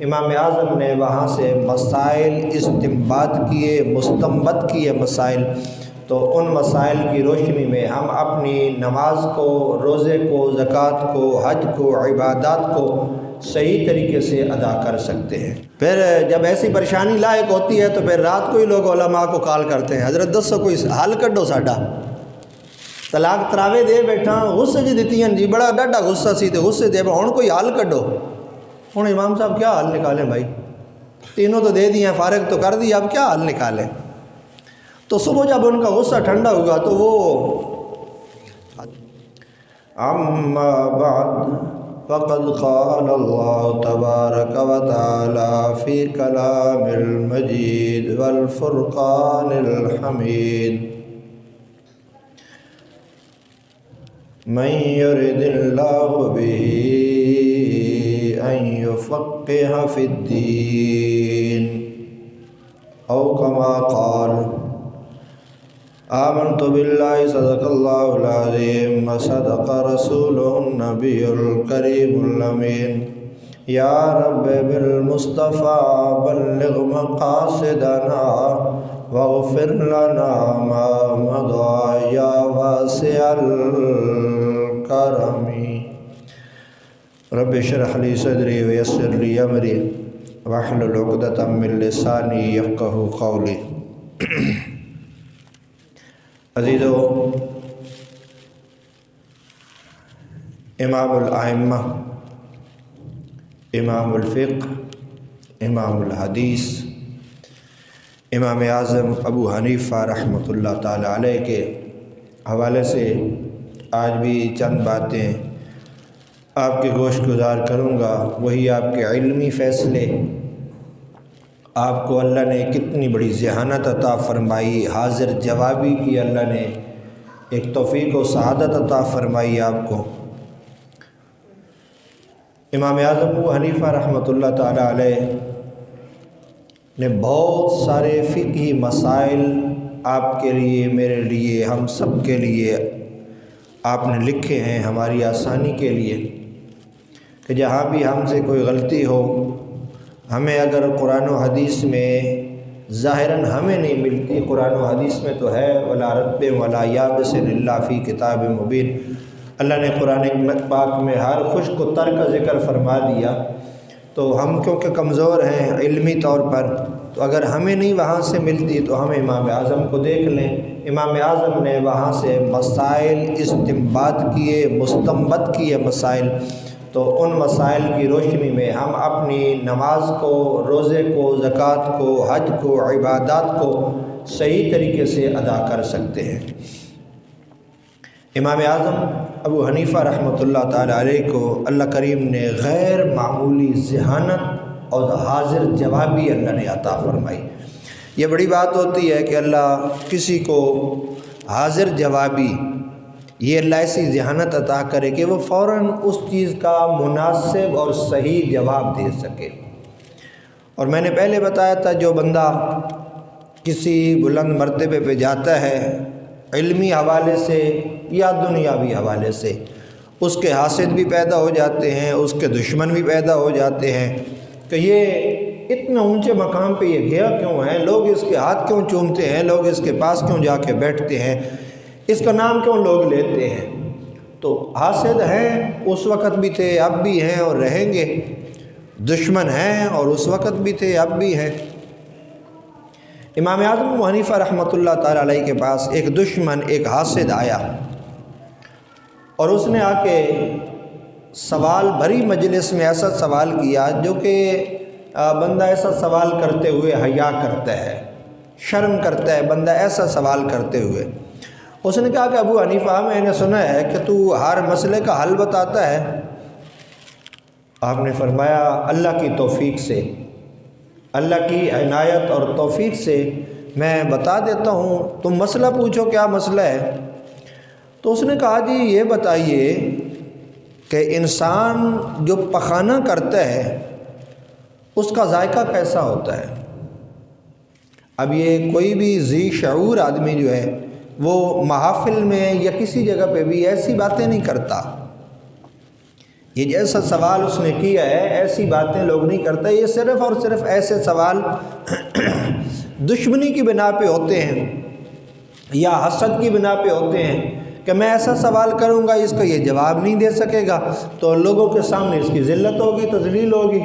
امام اعظم نے وہاں سے مسائل استنباط کیے، مستنبط کیے مسائل، تو ان مسائل کی روشنی میں ہم اپنی نماز کو، روزے کو، زکوٰۃ کو، حج کو، عبادات کو صحیح طریقے سے ادا کر سکتے ہیں۔ پھر جب ایسی پریشانی لاحق ہوتی ہے تو پھر رات کو ہی لوگ علماء کو کال کرتے ہیں، حضرت دسو کوئی حل کڈو ساڈا، طلاق تراوے دے بیٹھا، غصے جی دیتی ہیں جی، بڑا ڈاڈا غصہ سی تے غصے دے ہن کوئی حل کڈو۔ ہن امام صاحب کیا حل نکالیں بھائی، تینوں تو دے دی ہیں، فارغ تو کر دی، اب کیا حل نکالیں؟ تو صبح جب ان کا غصہ ٹھنڈا ہوگا تو وہ اما بعد فقد قال اللہ تبارک و تعالی فی کلام المجید والفرقان الحمید من یرد اللہ به ان یفقہ فی الدین او کما قال آمنت باللہ صدق اللہ العظیم وصدق رسولہ النبی الکریم الامین یا رب بالمصطفیٰ بلغ مقاصدنا واغفر لنا ما مضى یا واسع الکرم رب اشرح لی صدری ویسر لی امری واحلل عقدۃ من لسانی یفقہوا قولی۔ عزیزو، امام الائمہ، امام الفقہ، امام الحدیث، امام اعظم ابو حنیفہ رحمۃ اللہ تعالی علیہ کے حوالے سے آج بھی چند باتیں آپ کے گوش گزار کروں گا۔ وہی آپ کے علمی فیصلے، آپ کو اللہ نے کتنی بڑی ذہانت عطا فرمائی، حاضر جوابی کی اللہ نے ایک توفیق و سعادت عطا فرمائی آپ کو۔ امام اعظم ابو حنیفہ رحمۃ اللہ تعالی علیہ نے بہت سارے فقہی مسائل آپ کے لیے، میرے لیے، ہم سب کے لیے آپ نے لکھے ہیں ہماری آسانی کے لیے، کہ جہاں بھی ہم سے کوئی غلطی ہو، ہمیں اگر قرآن و حدیث میں ظاہراً ہمیں نہیں ملتی، قرآن و حدیث میں تو ہے ولا رطب ولا یابس الا فی کتاب مبین، اللہ نے قرآن پاک میں ہر خشک و تر کا ذکر فرما دیا، تو ہم کیونکہ کمزور ہیں علمی طور پر، تو اگر ہمیں نہیں وہاں سے ملتی تو ہم امام اعظم کو دیکھ لیں۔ امام اعظم نے وہاں سے مسائل استنباط کیے، مستنبط کیے مسائل، تو ان مسائل کی روشنی میں ہم اپنی نماز کو، روزے کو، زکوٰۃ کو، حج کو، عبادات کو صحیح طریقے سے ادا کر سکتے ہیں۔ امام اعظم ابو حنیفہ رحمۃ اللہ تعالی علیہ کو اللہ کریم نے غیر معمولی ذہانت اور حاضر جوابی اللہ نے عطا فرمائی۔ یہ بڑی بات ہوتی ہے کہ اللہ کسی کو حاضر جوابی، یہ اللہ ایسی ذہانت عطا کرے کہ وہ فوراً اس چیز کا مناسب اور صحیح جواب دے سکے۔ اور میں نے پہلے بتایا تھا، جو بندہ کسی بلند مرتبے پہ جاتا ہے علمی حوالے سے یا دنیاوی حوالے سے، اس کے حاسد بھی پیدا ہو جاتے ہیں، اس کے دشمن بھی پیدا ہو جاتے ہیں کہ یہ اتنا اونچے مقام پہ یہ گیا کیوں ہے، لوگ اس کے ہاتھ کیوں چومتے ہیں، لوگ اس کے پاس کیوں جا کے بیٹھتے ہیں، اس کا نام کیوں لوگ لیتے ہیں۔ تو حاسد ہیں، اس وقت بھی تھے، اب بھی ہیں اور رہیں گے، دشمن ہیں اور اس وقت بھی تھے، اب بھی ہیں۔ امام اعظم ابو حنیفہ رحمۃ اللہ تعالی علیہ کے پاس ایک دشمن، ایک حاسد آیا، اور اس نے آ کے سوال بھری مجلس میں ایسا سوال کیا جو کہ بندہ ایسا سوال کرتے ہوئے حیا کرتا ہے، شرم کرتا ہے بندہ ایسا سوال کرتے ہوئے۔ اس نے کہا کہ ابو حنیفہ، میں نے سنا ہے کہ تو ہر مسئلے کا حل بتاتا ہے۔ آپ نے فرمایا اللہ کی توفیق سے، اللہ کی عنایت اور توفیق سے میں بتا دیتا ہوں، تم مسئلہ پوچھو کیا مسئلہ ہے۔ تو اس نے کہا جی یہ بتائیے کہ انسان جو پخانہ کرتا ہے اس کا ذائقہ کیسا ہوتا ہے۔ اب یہ کوئی بھی ذی شعور آدمی جو ہے وہ محافل میں یا کسی جگہ پہ بھی ایسی باتیں نہیں کرتا یہ جیسا سوال اس نے کیا ہے ایسی باتیں لوگ نہیں کرتے، یہ صرف اور صرف ایسے سوال دشمنی کی بنا پہ ہوتے ہیں یا حسد کی بنا پہ ہوتے ہیں کہ میں ایسا سوال کروں گا اس کا یہ جواب نہیں دے سکے گا تو لوگوں کے سامنے اس کی ذلت ہوگی، تذلیل ہوگی،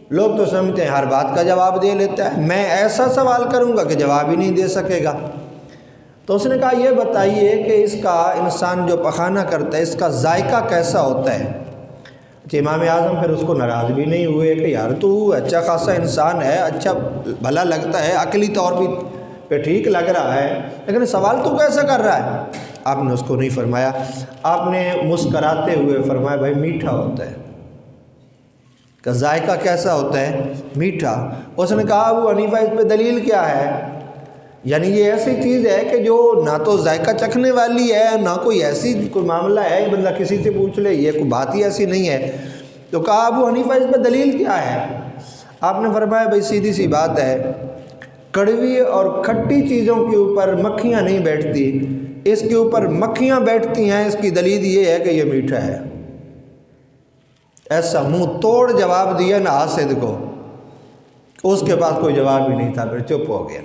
لوگ تو سمجھتے ہیں ہر بات کا جواب دے لیتا ہے، میں ایسا سوال کروں گا کہ جواب ہی نہیں دے سکے گا۔ تو اس نے کہا یہ بتائیے کہ اس کا انسان جو پخانہ کرتا ہے اس کا ذائقہ کیسا ہوتا ہے؟ امام اعظم پھر اس کو ناراض بھی نہیں ہوئے کہ یار تو اچھا خاصا انسان ہے، اچھا بھلا لگتا ہے، عقلی طور بھی پہ ٹھیک لگ رہا ہے، لیکن سوال تو کیسا کر رہا ہے؟ آپ نے اس کو نہیں فرمایا، آپ نے مسکراتے ہوئے فرمایا بھائی میٹھا ہوتا ہے۔ کہ ذائقہ کیسا ہوتا ہے؟ میٹھا۔ اس نے کہا ابو حنیفہ اس پہ دلیل کیا ہے؟ یعنی یہ ایسی چیز ہے کہ جو نہ تو ذائقہ چکھنے والی ہے نہ کوئی ایسی کوئی معاملہ ہے، بندہ کسی سے پوچھ لے، یہ کوئی بات ہی ایسی نہیں ہے۔ تو کہا ابو حنیفہ اس پہ دلیل کیا ہے؟ آپ نے فرمایا بھائی سیدھی سی بات ہے، کڑوی اور کھٹی چیزوں کے اوپر مکھیاں نہیں بیٹھتی، اس کے اوپر مکھیاں بیٹھتی ہیں، اس کی دلیل یہ ہے کہ یہ میٹھا ہے۔ ایسا منہ توڑ جواب دیا نا حاسد کو، اس کے پاس کوئی جواب ہی نہیں تھا، پھر چپ ہو گیا۔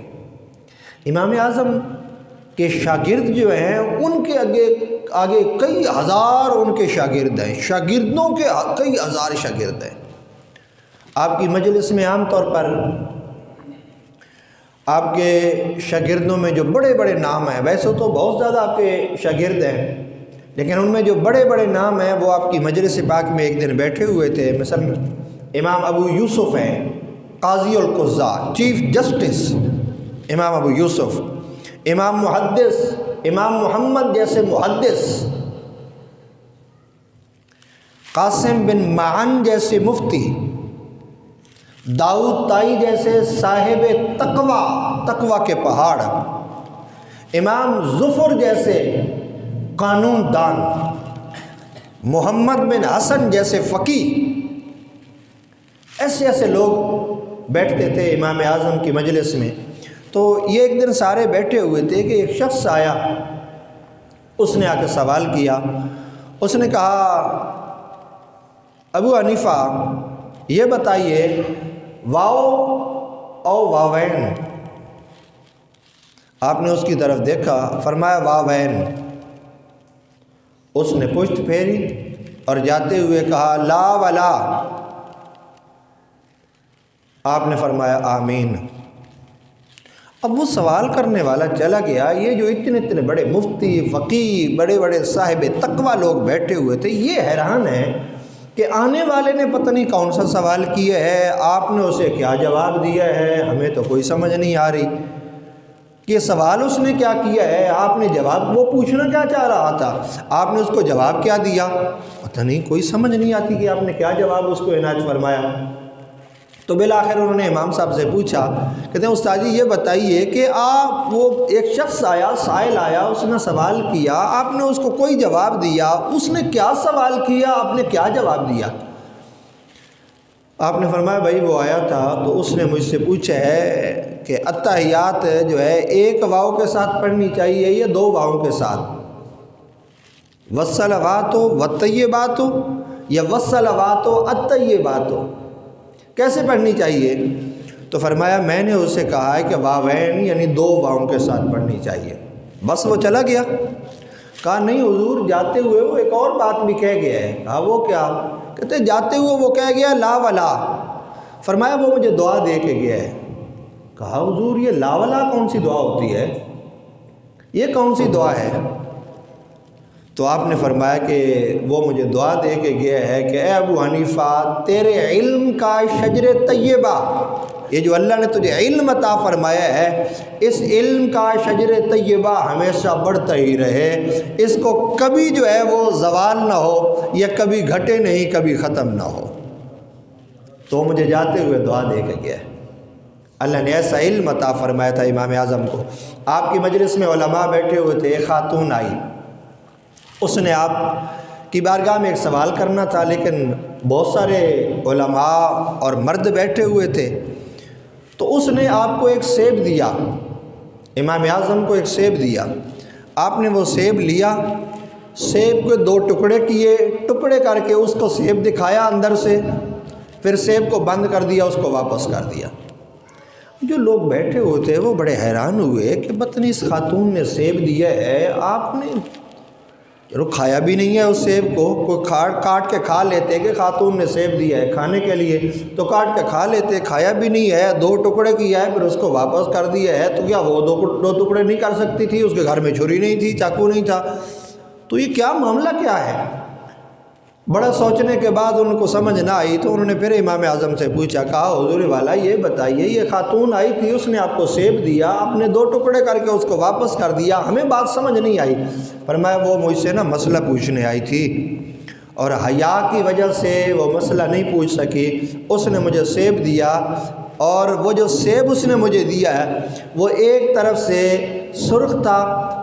امام اعظم کے شاگرد جو ہیں ان کے آگے کئی ہزار ان کے شاگرد ہیں، شاگردوں کے کئی ہزار شاگرد ہیں۔ آپ کی مجلس میں عام طور پر آپ کے شاگردوں میں جو بڑے بڑے نام ہیں، ویسے تو بہت زیادہ آپ کے شاگرد ہیں، لیکن ان میں جو بڑے بڑے نام ہیں وہ آپ کی مجلس پاک میں ایک دن بیٹھے ہوئے تھے۔ مثلا امام ابو یوسف ہیں، قاضی القضاء، چیف جسٹس امام ابو یوسف، امام محدث امام محمد جیسے محدث، قاسم بن معن جیسے مفتی، داؤد طائی جیسے صاحب تقوی کے پہاڑ، امام ظفر جیسے قانون دان، محمد بن حسن جیسے فقیہ، ایسے ایسے لوگ بیٹھتے تھے امام اعظم کی مجلس میں۔ تو یہ ایک دن سارے بیٹھے ہوئے تھے کہ ایک شخص آیا، اس نے آ کے سوال کیا، اس نے کہا ابو حنیفہ یہ بتائیے واو او واوین؟ آپ نے اس کی طرف دیکھا، فرمایا واوین۔ اس نے پشت پھیری اور جاتے ہوئے کہا لا ولا۔ آپ نے فرمایا آمین۔ اب وہ سوال کرنے والا چلا گیا، یہ جو اتنے بڑے مفتی، فقیہ، بڑے بڑے صاحب تقوی لوگ بیٹھے ہوئے تھے، یہ حیران ہے کہ آنے والے نے پتہ نہیں کون سا سوال کیا ہے، آپ نے اسے کیا جواب دیا ہے، ہمیں تو کوئی سمجھ نہیں آ رہی کہ سوال اس نے کیا کیا ہے، آپ نے جواب، وہ پوچھنا کیا چاہ رہا تھا، آپ نے اس کو جواب کیا دیا، پتہ نہیں، کوئی سمجھ نہیں آتی کہ آپ نے کیا جواب اس کو عنایت فرمایا۔ تو بالآخر انہوں نے امام صاحب سے پوچھا، کہتے ہیں استاد جی یہ بتائیے کہ آپ، وہ ایک شخص آیا، سائل آیا، اس نے سوال کیا، آپ نے اس کو کوئی جواب دیا، اس نے کیا سوال کیا، آپ نے کیا جواب دیا؟ آپ نے فرمایا بھائی وہ آیا تھا تو اس نے مجھ سے پوچھا ہے کہ التحیات جو ہے ایک واو کے ساتھ پڑھنی چاہیے یا دو واؤں کے ساتھ، والصلوات والطیبات یا والصلوات الطیبات، کیسے پڑھنی چاہیے؟ تو فرمایا میں نے اسے کہا ہے کہ واوین یعنی دو واؤں کے ساتھ پڑھنی چاہیے، بس وہ چلا گیا۔ کہا نہیں حضور جاتے ہوئے وہ ایک اور بات بھی کہہ گیا ہے۔ کہا وہ کیا؟ کہتے جاتے ہوئے وہ کہہ گیا لا ولا، فرمایا وہ مجھے دعا دے کے گیا ہے۔ کہا حضور یہ لا ولا کون سی دعا ہوتی ہے، یہ کون سی دعا ہے؟ تو آپ نے فرمایا کہ وہ مجھے دعا دے کے گیا ہے کہ اے ابو حنیفہ تیرے علم کا شجر طیبہ، یہ جو اللہ نے تجھے علم عطا فرمایا ہے، اس علم کا شجر طیبہ ہمیشہ بڑھتا ہی رہے، اس کو کبھی جو ہے وہ زوال نہ ہو، یا کبھی گھٹے نہیں، کبھی ختم نہ ہو۔ تو مجھے جاتے ہوئے دعا دے کے گیا ہے۔ اللہ نے ایسا علم عطا فرمایا تھا امام اعظم کو۔ آپ کی مجلس میں علماء بیٹھے ہوئے تھے، ایک خاتون آئی، اس نے آپ کی بارگاہ میں ایک سوال کرنا تھا، لیکن بہت سارے علماء اور مرد بیٹھے ہوئے تھے، تو اس نے آپ کو ایک سیب دیا، امام اعظم کو ایک سیب دیا۔ آپ نے وہ سیب لیا سیب کے 2 ٹکڑے کیے، ٹکڑے کر کے اس کو سیب دکھایا اندر سے، پھر سیب کو بند کر دیا، اس کو واپس کر دیا۔ جو لوگ بیٹھے ہوئے تھے وہ بڑے حیران ہوئے کہ پتہ نہیں اس خاتون نے سیب دیا ہے، آپ نے کھایا بھی نہیں ہے اس سیب کو، کوئی کاٹ کے کھا لیتے کہ خاتون نے سیب دیا ہے کھانے کے لیے تو کاٹ کے کھا لیتے، کھایا بھی نہیں ہے، 2 ٹکڑے کیا ہے پھر اس کو واپس کر دیا ہے، تو کیا وہ 2 ٹکڑے نہیں کر سکتی تھی؟ اس کے گھر میں چھری نہیں تھی، چاقو نہیں تھا، تو یہ کیا معاملہ کیا ہے؟ بڑا سوچنے کے بعد ان کو سمجھ نہ آئی تو انہوں نے پھر امام اعظم سے پوچھا، کہا حضور والا یہ بتائیے، یہ خاتون آئی تھی، اس نے آپ کو سیب دیا، آپ نے 2 ٹکڑے کر کے اس کو واپس کر دیا، ہمیں بات سمجھ نہیں آئی۔ فرمایا وہ مجھ سے نا مسئلہ پوچھنے آئی تھی اور حیا کی وجہ سے وہ مسئلہ نہیں پوچھ سکی، اس نے مجھے سیب دیا، اور وہ جو سیب اس نے مجھے دیا ہے وہ ایک طرف سے سرخ تھا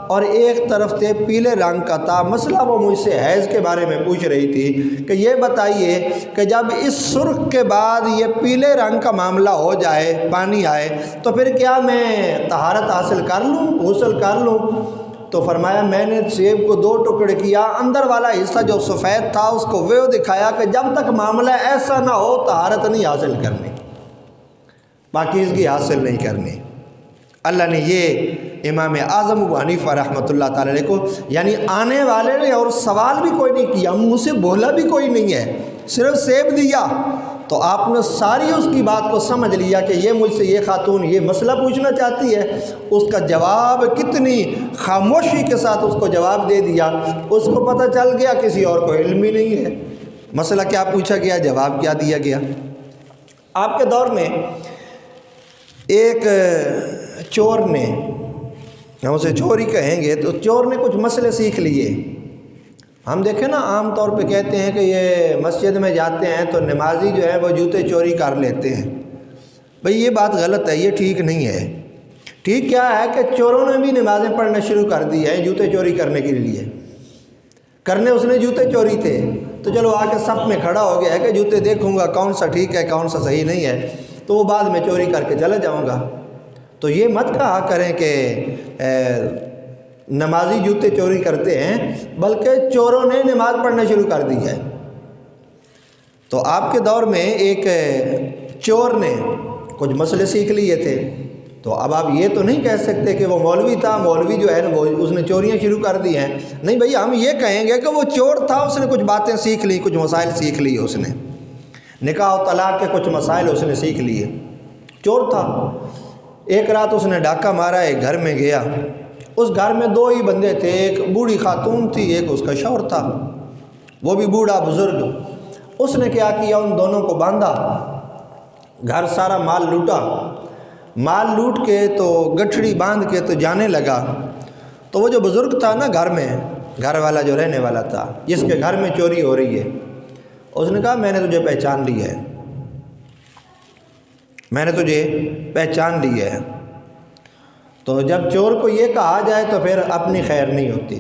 اور ایک طرف سے پیلے رنگ کا تھا۔ مسئلہ وہ مجھ سے حیض کے بارے میں پوچھ رہی تھی کہ یہ بتائیے کہ جب اس سرخ کے بعد یہ پیلے رنگ کا معاملہ ہو جائے، پانی آئے، تو پھر کیا میں طہارت حاصل کر لوں، غسل کر لوں؟ تو فرمایا میں نے سیب کو 2 ٹکڑے کیا، اندر والا حصہ جو سفید تھا اس کو وہ دکھایا کہ جب تک معاملہ ایسا نہ ہو طہارت نہیں حاصل کرنی، پاکیزگی حاصل نہیں کرنی۔ اللہ نے یہ امام اعظم ابو حنیفہ رحمۃ اللہ تعالی علیہ کو، یعنی آنے والے نے اور سوال بھی کوئی نہیں کیا، منہ سے بولا بھی کوئی نہیں ہے، صرف سیب دیا، تو آپ نے ساری اس کی بات کو سمجھ لیا کہ یہ مجھ سے یہ خاتون یہ مسئلہ پوچھنا چاہتی ہے۔ اس کا جواب کتنی خاموشی کے ساتھ اس کو جواب دے دیا، اس کو پتہ چل گیا کسی اور کو علم ہی نہیں ہے، مسئلہ کیا پوچھا گیا، جواب کیا دیا گیا۔ آپ کے دور میں ایک چور نے، ہم اسے چور ہی کہیں گے، تو چور نے کچھ مسئلے سیکھ لیے۔ ہم دیکھیں نا عام طور پہ کہتے ہیں کہ یہ مسجد میں جاتے ہیں تو نمازی جو ہے وہ جوتے چوری کر لیتے ہیں، بھئی یہ بات غلط ہے، یہ ٹھیک نہیں ہے۔ ٹھیک کیا ہے کہ چوروں نے بھی نمازیں پڑھنا شروع کر دی ہیں جوتے چوری کرنے کے لیے، کرنے اس نے جوتے چوری تھے، تو چلو آ کے صف میں کھڑا ہو گیا ہے کہ جوتے دیکھوں گا کون سا ٹھیک ہے کون سا صحیح نہیں ہے، تو وہ بعد میں چوری کر کے چلا جاؤں گا۔ تو یہ مت کہا کریں کہ نمازی جوتے چوری کرتے ہیں، بلکہ چوروں نے نماز پڑھنا شروع کر دی ہے۔ تو آپ کے دور میں ایک چور نے کچھ مسئلے سیکھ لیے تھے، تو اب آپ یہ تو نہیں کہہ سکتے کہ وہ مولوی تھا، مولوی جو ہے نا وہ اس نے چوریاں شروع کر دی ہیں، نہیں بھئی، ہم یہ کہیں گے کہ وہ چور تھا، اس نے کچھ باتیں سیکھ لی، کچھ مسائل سیکھ لیے، اس نے نکاح و طلاق کے کچھ مسائل اس نے سیکھ لیے، چور تھا۔ ایک رات اس نے ڈاکہ مارا، ایک گھر میں گیا، اس گھر میں 2 ہی بندے تھے، ایک بوڑھی خاتون تھی، ایک اس کا شوہر تھا، وہ بھی بوڑھا بزرگ۔ اس نے کیا کیا، ان دونوں کو باندھا، گھر سارا مال لوٹا، مال لوٹ کے تو گٹھڑی باندھ کے تو جانے لگا۔ تو وہ جو بزرگ تھا نا گھر میں، گھر والا جو رہنے والا تھا، جس کے گھر میں چوری ہو رہی ہے، اس نے کہا میں نے تجھے پہچان لی ہے، میں نے تجھے پہچان لی ہے۔ تو جب چور کو یہ کہا جائے تو پھر اپنی خیر نہیں ہوتی،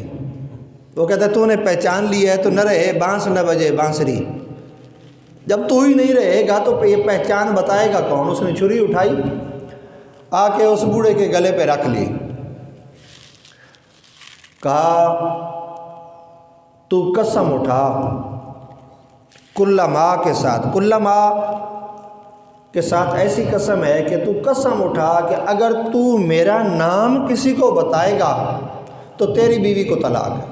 وہ کہتا ہے تو نے پہچان لی ہے تو نہ رہے بانس نہ بجے بانسری، جب تو ہی نہیں رہے گا تو یہ پہچان بتائے گا کون؟ اس نے چھری اٹھائی، آ کے اس بوڑھے کے گلے پہ رکھ لی، کہا تو قسم اٹھا کلا ماں کے ساتھ، کلا ماں کے ساتھ ایسی قسم ہے کہ تو قسم اٹھا کہ اگر تو میرا نام کسی کو بتائے گا تو تیری بیوی کو طلاق ہے،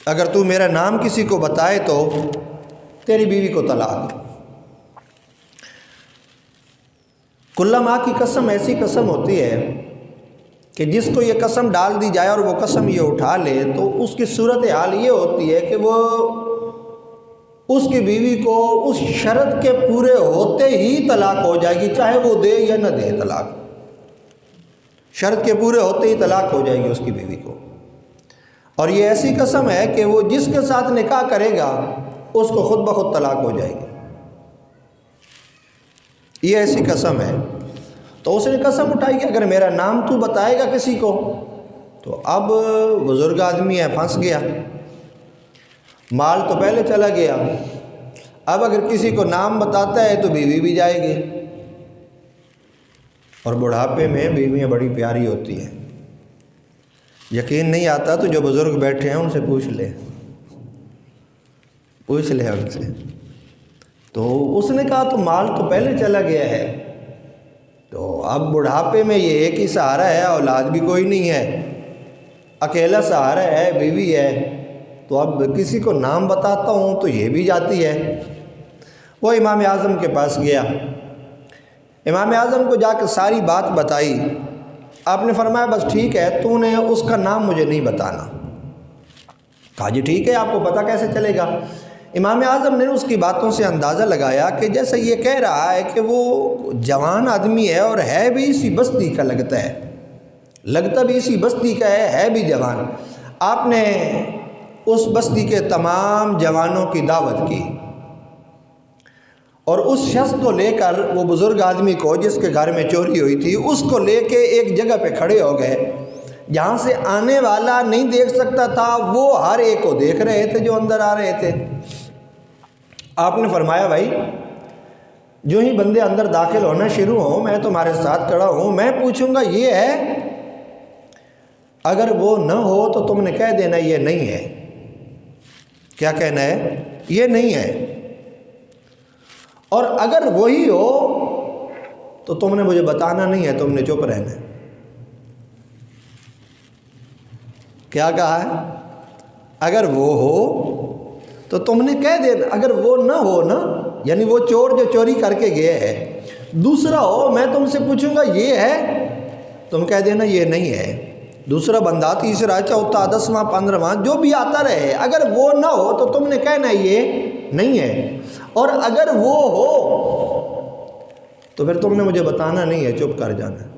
اگر تو میرا نام کسی کو بتائے تو تیری بیوی کو طلاق۔ کلا ماں کی قسم ایسی قسم ہوتی ہے کہ جس کو یہ قسم ڈال دی جائے اور وہ قسم یہ اٹھا لے تو اس کی صورتحال یہ ہوتی ہے کہ وہ اس کی بیوی کو اس شرط کے پورے ہوتے ہی طلاق ہو جائے گی، چاہے وہ دے یا نہ دے طلاق، شرط کے پورے ہوتے ہی طلاق ہو جائے گی اس کی بیوی کو۔ اور یہ ایسی قسم ہے کہ وہ جس کے ساتھ نکاح کرے گا اس کو خود بخود طلاق ہو جائے گی، یہ ایسی قسم ہے۔ تو اس نے قسم اٹھائی کہ اگر میرا نام تو بتائے گا کسی کو، تو اب بزرگ آدمی ہے، پھنس گیا، مال تو پہلے چلا گیا، اب اگر کسی کو نام بتاتا ہے تو بیوی بھی جائے گی، اور بڑھاپے میں بیویاں بڑی پیاری ہوتی ہیں، یقین نہیں آتا تو جو بزرگ بیٹھے ہیں ان سے پوچھ لے ان سے۔ تو اس نے کہا تو مال تو پہلے چلا گیا ہے، تو اب بڑھاپے میں یہ ایک ہی سہارا ہے، اولاد بھی کوئی نہیں ہے، اکیلا سہارا ہے، بیوی ہے، تو اب کسی کو نام بتاتا ہوں تو یہ بھی جاتی ہے۔ وہ امام اعظم کے پاس گیا، امام اعظم کو جا کے ساری بات بتائی۔ آپ نے فرمایا بس ٹھیک ہے، تو نے اس کا نام مجھے نہیں بتانا۔ کہا جی ٹھیک ہے، آپ کو پتہ کیسے چلے گا؟ امام اعظم نے اس کی باتوں سے اندازہ لگایا کہ جیسے یہ کہہ رہا ہے کہ وہ جوان آدمی ہے اور ہے بھی اسی بستی کا، لگتا بھی اسی بستی کا ہے بھی جوان۔ آپ نے اس بستی کے تمام جوانوں کی دعوت کی اور اس شخص کو لے کر، وہ بزرگ آدمی کو جس کے گھر میں چوری ہوئی تھی، اس کو لے کے ایک جگہ پہ کھڑے ہو گئے جہاں سے آنے والا نہیں دیکھ سکتا تھا، وہ ہر ایک کو دیکھ رہے تھے جو اندر آ رہے تھے۔ آپ نے فرمایا بھائی جو ہی بندے اندر داخل ہونا شروع ہوں میں تمہارے ساتھ کھڑا ہوں، میں پوچھوں گا یہ ہے، اگر وہ نہ ہو تو تم نے کہہ دینا یہ نہیں ہے۔ کیا کہنا ہے؟ یہ نہیں ہے۔ اور اگر وہی ہو تو تم نے مجھے بتانا نہیں ہے، تم نے چپ رہنا ہے۔ کیا کہا ہے؟ اگر وہ ہو تو تم نے کہہ دینا، اگر وہ نہ ہو نا، یعنی وہ چور جو چوری کر کے گیا ہے، دوسرا ہو، میں تم سے پوچھوں گا یہ ہے، تم کہہ دینا یہ نہیں ہے۔ دوسرا بندہ، تیسرا، چوتھا، 10واں، 15واں جو بھی آتا رہے، اگر وہ نہ ہو تو تم نے کہنا یہ نہیں ہے، اور اگر وہ ہو تو پھر تم نے مجھے بتانا نہیں ہے، چپ کر جانا۔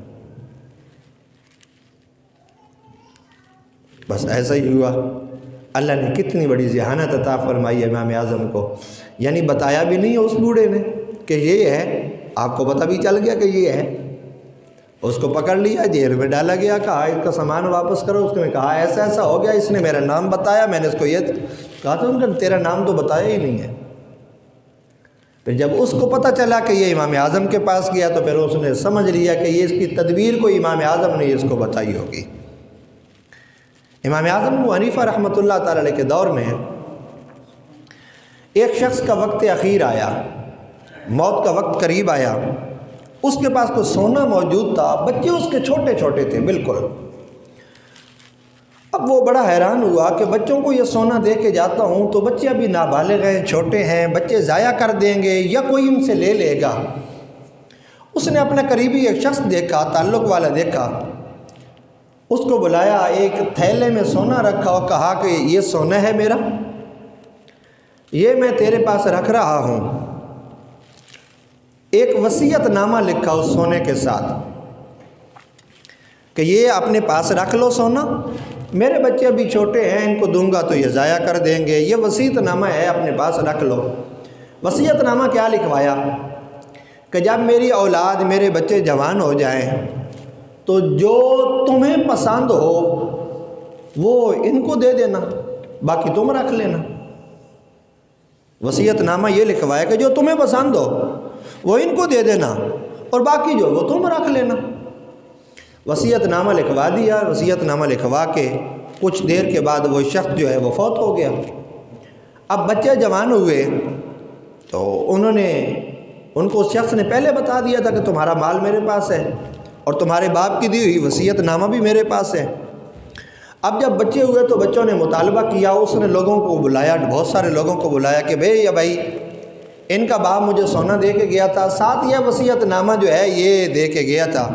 بس ایسا ہی ہوا۔ اللہ نے کتنی بڑی ذہانت عطا فرمائی امام اعظم کو، یعنی بتایا بھی نہیں اس بوڑھے نے کہ یہ ہے، آپ کو پتہ بھی چل گیا کہ یہ ہے۔ اس کو پکڑ لیا، جیل میں ڈالا گیا، کہا اس کا سامان واپس کرو۔ اس نے کہا ایسا ایسا ہو گیا، اس نے میرا نام بتایا، میں نے اس کو یہ کہا تھا ان کا تیرا نام تو بتایا ہی نہیں ہے۔ پھر جب اس کو پتہ چلا کہ یہ امام اعظم کے پاس گیا تو پھر اس نے سمجھ لیا کہ یہ اس کی تدبیر کو امام اعظم نے اس کو بتائی ہوگی۔ امام اعظم ابو حنیفہ رحمۃ اللہ تعالی علیہ کے دور میں ایک شخص کا وقت اخیر آیا، موت کا وقت قریب آیا، اس کے پاس کوئی سونا موجود تھا، بچے اس کے چھوٹے چھوٹے تھے بالکل۔ اب وہ بڑا حیران ہوا کہ بچوں کو یہ سونا دے کے جاتا ہوں تو بچے ابھی نابالغ ہیں، چھوٹے ہیں، بچے ضائع کر دیں گے یا کوئی ان سے لے لے گا۔ اس نے اپنا قریبی ایک شخص دیکھا، تعلق والا دیکھا، اس کو بلایا، ایک تھیلے میں سونا رکھا اور کہا کہ یہ سونا ہے میرا، یہ میں تیرے پاس رکھ رہا ہوں۔ ایک وصیت نامہ لکھا اس سونے کے ساتھ کہ یہ اپنے پاس رکھ لو سونا، میرے بچے ابھی چھوٹے ہیں، ان کو دوں گا تو یہ ضائع کر دیں گے، یہ وصیت نامہ ہے، اپنے پاس رکھ لو۔ وصیت نامہ کیا لکھوایا کہ جب میری اولاد، میرے بچے جوان ہو جائیں تو جو تمہیں پسند ہو وہ ان کو دے دینا، باقی تم رکھ لینا۔ وصیت نامہ یہ لکھوایا کہ جو تمہیں پسند ہو وہ ان کو دے دینا اور باقی جو وہ تم رکھ لینا۔ وصیت نامہ لکھوا دیا۔ وصیت نامہ لکھوا کے کچھ دیر کے بعد وہ شخص جو ہے وہ فوت ہو گیا۔ اب بچے جوان ہوئے تو ان کو اس شخص نے پہلے بتا دیا تھا کہ تمہارا مال میرے پاس ہے اور تمہارے باپ کی دی ہوئی وصیت نامہ بھی میرے پاس ہے۔ اب جب بچے ہوئے تو بچوں نے مطالبہ کیا، اس نے لوگوں کو بلایا، بہت سارے لوگوں کو بلایا کہ بھائی ان کا باپ مجھے سونا دے کے گیا تھا، ساتھ یہ وصیت نامہ جو ہے یہ دے کے گیا تھا۔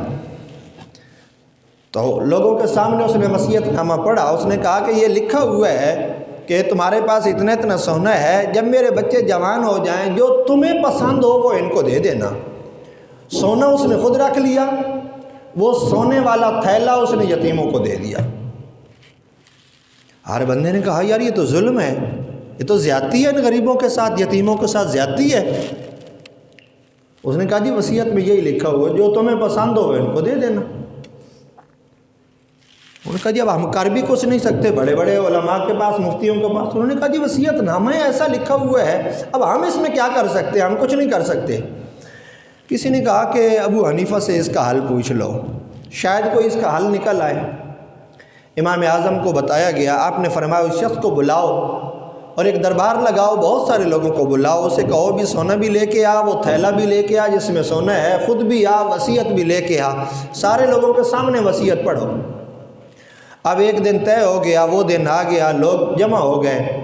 تو لوگوں کے سامنے اس نے وصیت نامہ پڑھا، اس نے کہا کہ یہ لکھا ہوا ہے کہ تمہارے پاس اتنا سونا ہے، جب میرے بچے جوان ہو جائیں جو تمہیں پسند ہو وہ ان کو دے دینا۔ سونا اس نے خود رکھ لیا، وہ سونے والا تھیلا اس نے یتیموں کو دے دیا۔ ہر بندے نے کہا یار یہ تو ظلم ہے، یہ تو زیادتی ہے، ان غریبوں کے ساتھ، یتیموں کے ساتھ زیادتی ہے۔ اس نے کہا جی وصیت میں یہی لکھا ہوا ہے، جو تمہیں پسند ہو ان کو دے دینا۔ انہوں نے کہا جی اب ہم کر بھی کچھ نہیں سکتے، بڑے بڑے علماء کے پاس، مفتیوں کے پاس۔ انہوں نے کہا جی وصیت نامہ ایسا لکھا ہوا ہے، اب ہم اس میں کیا کر سکتے ہیں، ہم کچھ نہیں کر سکتے۔ کسی نے کہا کہ ابو حنیفہ سے اس کا حل پوچھ لو، شاید کوئی اس کا حل نکل آئے۔ امام اعظم کو بتایا گیا، آپ نے فرمایا اس شخص کو بلاؤ اور ایک دربار لگاؤ، بہت سارے لوگوں کو بلاؤ، اسے کہو بھی سونا بھی لے کے آ، وہ تھیلا بھی لے کے آ جس میں سونا ہے، خود بھی آ، وصیت بھی لے کے آ، سارے لوگوں کے سامنے وصیت پڑھو۔ اب ایک دن طے ہو گیا، وہ دن آ گیا، لوگ جمع ہو گئے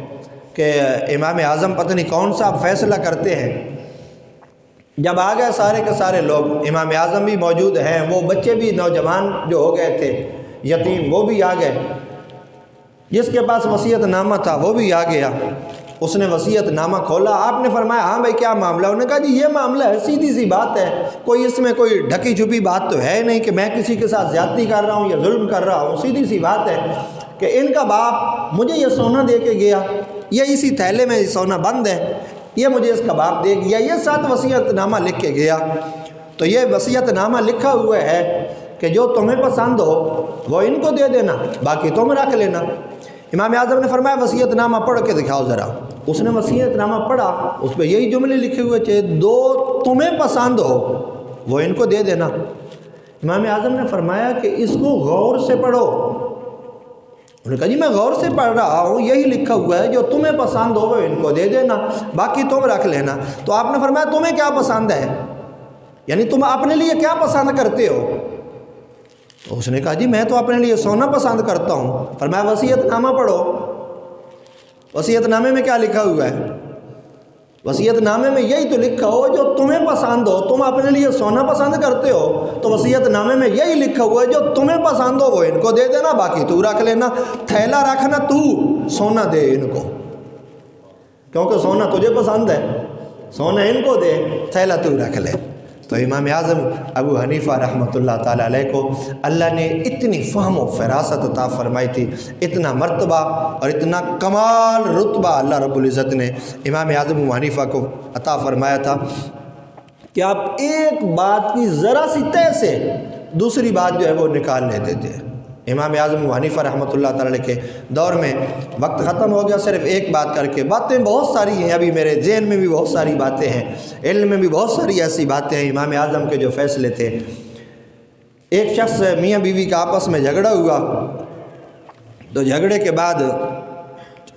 کہ امام اعظم پتہ نہیں کون سا فیصلہ کرتے ہیں۔ جب آ گئے سارے کے سارے لوگ، امام اعظم بھی موجود ہیں، وہ بچے بھی نوجوان جو ہو گئے تھے یتیم وہ بھی آ گئے، جس کے پاس وصیت نامہ تھا وہ بھی آ گیا۔ اس نے وصیت نامہ کھولا، آپ نے فرمایا ہاں بھائی کیا معاملہ؟ انہوں نے کہا جی یہ معاملہ ہے، سیدھی سی بات ہے، کوئی اس میں کوئی ڈھکی چھپی بات تو ہے نہیں کہ میں کسی کے ساتھ زیادتی کر رہا ہوں یا ظلم کر رہا ہوں، سیدھی سی بات ہے کہ ان کا باپ مجھے یہ سونا دے کے گیا، یہ اسی تھیلے میں سونا بند ہے، یہ مجھے اس کا باپ دے گیا، یہ ساتھ وصیت نامہ لکھ کے گیا، تو یہ وصیت نامہ لکھا ہوا ہے کہ جو تمہیں پسند ہو وہ ان کو دے دینا، باقی تم رکھ لینا۔ امام اعظم نے فرمایا وصیت نامہ پڑھ کے دکھاؤ ذرا۔ اس نے وصیت نامہ پڑھا، اس پہ یہی جملے لکھے ہوئے تھے، دو تمہیں پسند ہو وہ ان کو دے دینا۔ امام اعظم نے فرمایا کہ اس کو غور سے پڑھو۔ انہوں نے کہا جی میں غور سے پڑھ رہا ہوں، یہی لکھا ہوا ہے جو تمہیں پسند ہو وہ ان کو دے دینا، باقی تم رکھ لینا۔ تو آپ نے فرمایا تمہیں کیا پسند ہے، یعنی تم اپنے لیے کیا پسند کرتے ہو؟ تو اس نے کہا جی میں تو اپنے لیے سونا پسند کرتا ہوں۔ فرمایا وصیت نامہ پڑھو۔ وصیت نامے میں کیا لکھا ہوا ہے؟ وصیت نامے میں یہی تو لکھا ہو جو تمہیں پسند ہو، تم اپنے لیے سونا پسند کرتے ہو تو وصیت نامے میں یہی لکھا ہوا ہے جو تمہیں پسند ہو وہ ان کو دے دینا، باقی تو رکھ لینا، تھیلا رکھنا تو، سونا دے ان کو، کیونکہ سونا تجھے پسند ہے، سونا ان کو دے، تھیلا تو رکھ لے۔ تو امام اعظم ابو حنیفہ رحمۃ اللہ تعالیٰ علیہ کو اللہ نے اتنی فہم و فراست عطا فرمائی تھی، اتنا مرتبہ اور اتنا کمال رتبہ اللہ رب العزت نے امام اعظم ابو حنیفہ کو عطا فرمایا تھا کہ آپ ایک بات کی ذرا سی طے سے دوسری بات جو ہے وہ نکال لیتے تھے۔ امام اعظم ابو حنیفہ رحمۃ اللہ تعالیٰ علیہ کے دور میں وقت ختم ہو گیا، صرف ایک بات کر کے، باتیں بہت ساری ہیں، ابھی میرے ذہن میں بھی بہت ساری باتیں ہیں، علم میں بھی بہت ساری ایسی باتیں ہیں امام اعظم کے جو فیصلے تھے۔ ایک شخص میاں بیوی کا آپس میں جھگڑا ہوا، تو جھگڑے کے بعد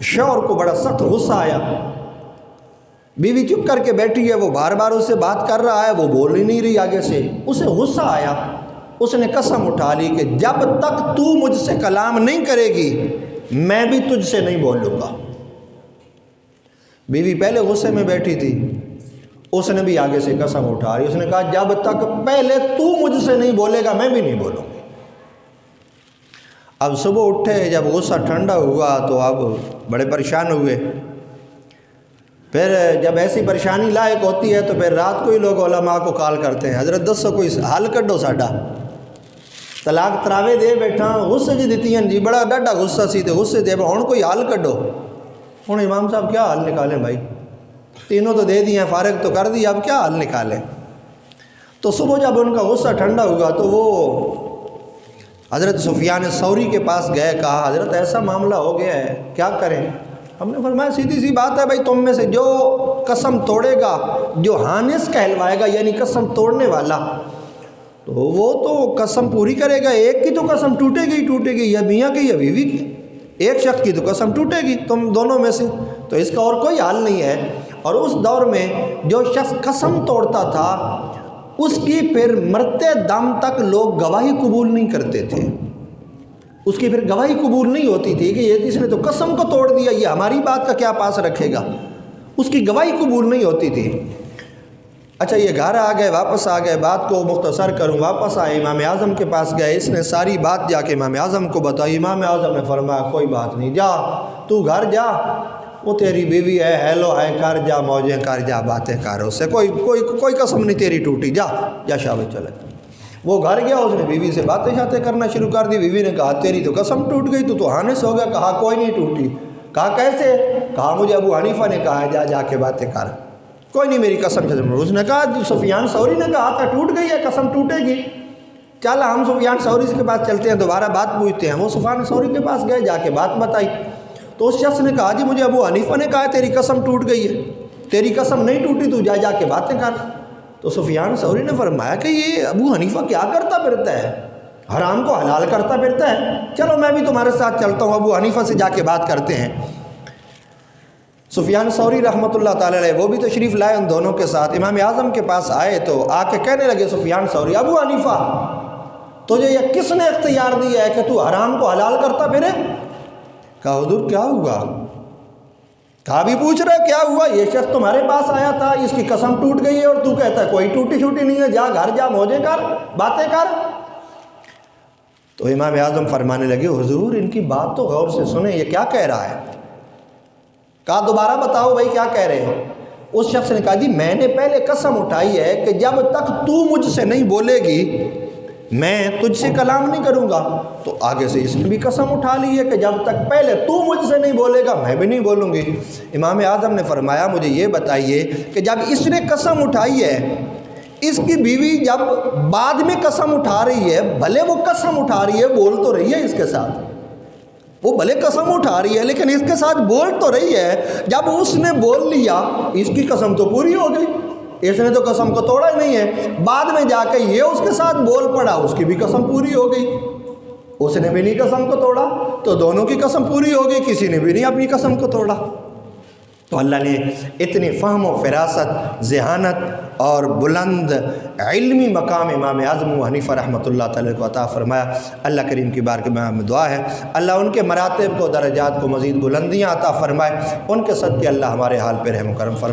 شوہر کو بڑا سخت غصہ آیا، بیوی چپ کر کے بیٹھی ہے، وہ بار بار اس سے بات کر رہا ہے، وہ بول ہی نہیں رہی آگے سے، اسے غصہ آیا، اس نے قسم اٹھا لی کہ جب تک تو مجھ سے کلام نہیں کرے گی میں بھی تجھ سے نہیں بولوں گا۔ بیوی پہلے غصے میں بیٹھی تھی، اس نے بھی آگے سے قسم اٹھا لی، اس نے کہا جب تک پہلے تو مجھ سے نہیں بولے گا میں بھی نہیں بولوں گی۔ اب صبح اٹھے، جب غصہ ٹھنڈا ہوا تو اب بڑے پریشان ہوئے، پھر جب ایسی پریشانی لاحق ہوتی ہے تو پھر رات کو ہی لوگ علماء کو کال کرتے ہیں، حضرت دسو کوئی حل کڈو ساڈا، طلاق تراوے دے بیٹھا، غصے جی دیتی ہیں جی، بڑا ڈاڈا غصہ سی تے غصے دے ہن کوئی حل کڈو۔ ہن امام صاحب کیا حل نکالیں بھائی، تینوں تو دے دیا، فارغ تو کر دیا، اب کیا حل نکالیں؟ تو صبح جب ان کا غصہ ٹھنڈا ہوا تو وہ حضرت سفیان ثوری کے پاس گئے، کہا حضرت ایسا معاملہ ہو گیا ہے کیا کریں؟ ہم نے فرمایا سیدھی سی بات ہے بھائی، تم میں سے جو قسم توڑے گا، جو حانس کہلوائے گا یعنی قسم توڑنے والا، تو وہ تو قسم پوری کرے گا، ایک کی تو قسم ٹوٹے گی ٹوٹے گی، یا میاں کی یا بیوی کی، ایک شخص کی تو قسم ٹوٹے گی تم دونوں میں سے، تو اس کا اور کوئی حل نہیں ہے۔ اور اس دور میں جو شخص قسم توڑتا تھا اس کی پھر مرتے دم تک لوگ گواہی قبول نہیں کرتے تھے، اس کی پھر گواہی قبول نہیں ہوتی تھی کہ یہ اس نے تو قسم کو توڑ دیا، یہ ہماری بات کا کیا پاس رکھے گا، اس کی گواہی قبول نہیں ہوتی تھی۔ اچھا یہ گھر آ گئے، واپس آ گئے، بات کو مختصر کروں، واپس آئے امام اعظم کے پاس گئے، اس نے ساری بات جا کے امام اعظم کو بتائی، امام اعظم نے فرمایا کوئی بات نہیں، جا تو گھر جا، وہ تیری بیوی ہے، ہیلو ہائے کر جا، موجیں کر جا، باتیں کر، اس سے کوئی قسم نہیں تیری ٹوٹی، جا شاباش چلے۔ وہ گھر گیا، اس نے بیوی سے باتیں شاتیں کرنا شروع کر دی، بیوی نے کہا تیری تو قسم ٹوٹ گئی، تو حانس ہو گیا، کہا کوئی نہیں ٹوٹی، کہا کیسے؟ کہا مجھے ابو حنیفہ نے کہا ہے جا کے باتیں کر، کوئی نہیں میری قسم سے۔ اس نے کہا سفیان ثوری نے کہا تھا ٹوٹ گئی ہے، قسم ٹوٹے گی، چل ہم سفیان ثوری کے پاس چلتے ہیں، دوبارہ بات پوچھتے ہیں۔ وہ سفیان ثوری کے پاس گئے، جا کے بات بتائی، تو اس شخص نے کہا جی مجھے ابو حنیفہ نے کہا تیری قسم ٹوٹ گئی ہے، تیری قسم نہیں ٹوٹی، تو جا کے باتیں کر۔ تو سفیان ثوری نے فرمایا کہ یہ ابو حنیفہ کیا کرتا پھرتا ہے، حرام کو حلال کرتا پھرتا ہے، چلو میں بھی تمہارے ساتھ چلتا ہوں، ابو حنیفہ سے جا کے بات کرتے ہیں۔ سفیان ثوری رحمۃ اللہ تعالی علیہ وہ بھی تشریف لائے ان دونوں کے ساتھ، امام اعظم کے پاس آئے تو آ کے کہنے لگے سفیان ثوری، ابو حنیفہ تجھے یہ کس نے اختیار دیا ہے کہ تو حرام کو حلال کرتا پھرے؟ کہا حضور کیا ہوا؟ کہا بھی پوچھ رہے کیا ہوا؟ یہ شخص تمہارے پاس آیا تھا، اس کی قسم ٹوٹ گئی ہے اور تو کہتا ہے کوئی ٹوٹی چھوٹی نہیں ہے، جا گھر جا موجے کر باتیں کر۔ تو امام اعظم فرمانے لگے حضور ان کی بات تو غور سے سنیں، یہ کیا کہہ رہا ہے؟ کہا دوبارہ بتاؤ بھائی کیا کہہ رہے ہو؟ اس شخص نے کہا جی میں نے پہلے قسم اٹھائی ہے کہ جب تک تو مجھ سے نہیں بولے گی میں تجھ سے کلام نہیں کروں گا۔ تو آگے سے اس نے بھی قسم اٹھا لی ہے کہ جب تک پہلے تو مجھ سے نہیں بولے گا میں بھی نہیں بولوں گی۔ امام اعظم نے فرمایا مجھے یہ بتائیے کہ جب اس نے قسم اٹھائی ہے، اس کی بیوی جب بعد میں قسم اٹھا رہی ہے، بھلے وہ قسم اٹھا رہی ہے بول تو رہی ہے اس کے ساتھ، وہ بھلے قسم اٹھا رہی ہے لیکن اس کے ساتھ بول تو رہی ہے، جب اس نے بول لیا اس کی قسم تو پوری ہو گئی، اس نے تو قسم کو توڑا ہی نہیں ہے، بعد میں جا کے یہ اس کے ساتھ بول پڑا، اس کی بھی قسم پوری ہو گئی، اس نے بھی نہیں قسم کو توڑا تو دونوں کی قسم پوری ہو گئی، کسی نے بھی نہیں اپنی قسم کو توڑا۔ تو اللہ نے اتنی فہم و فراست، ذہانت اور بلند علمی مقام امام اعظم ابو حنیفہ رحمۃ اللہ تعالی کو عطا فرمایا۔ اللہ کریم کی بارگاہ میں دعا ہے اللہ ان کے مراتب کو، درجات کو مزید بلندیاں عطا فرمائے، ان کے صدقے اللہ ہمارے حال پہ رحم و کرم فرمائے۔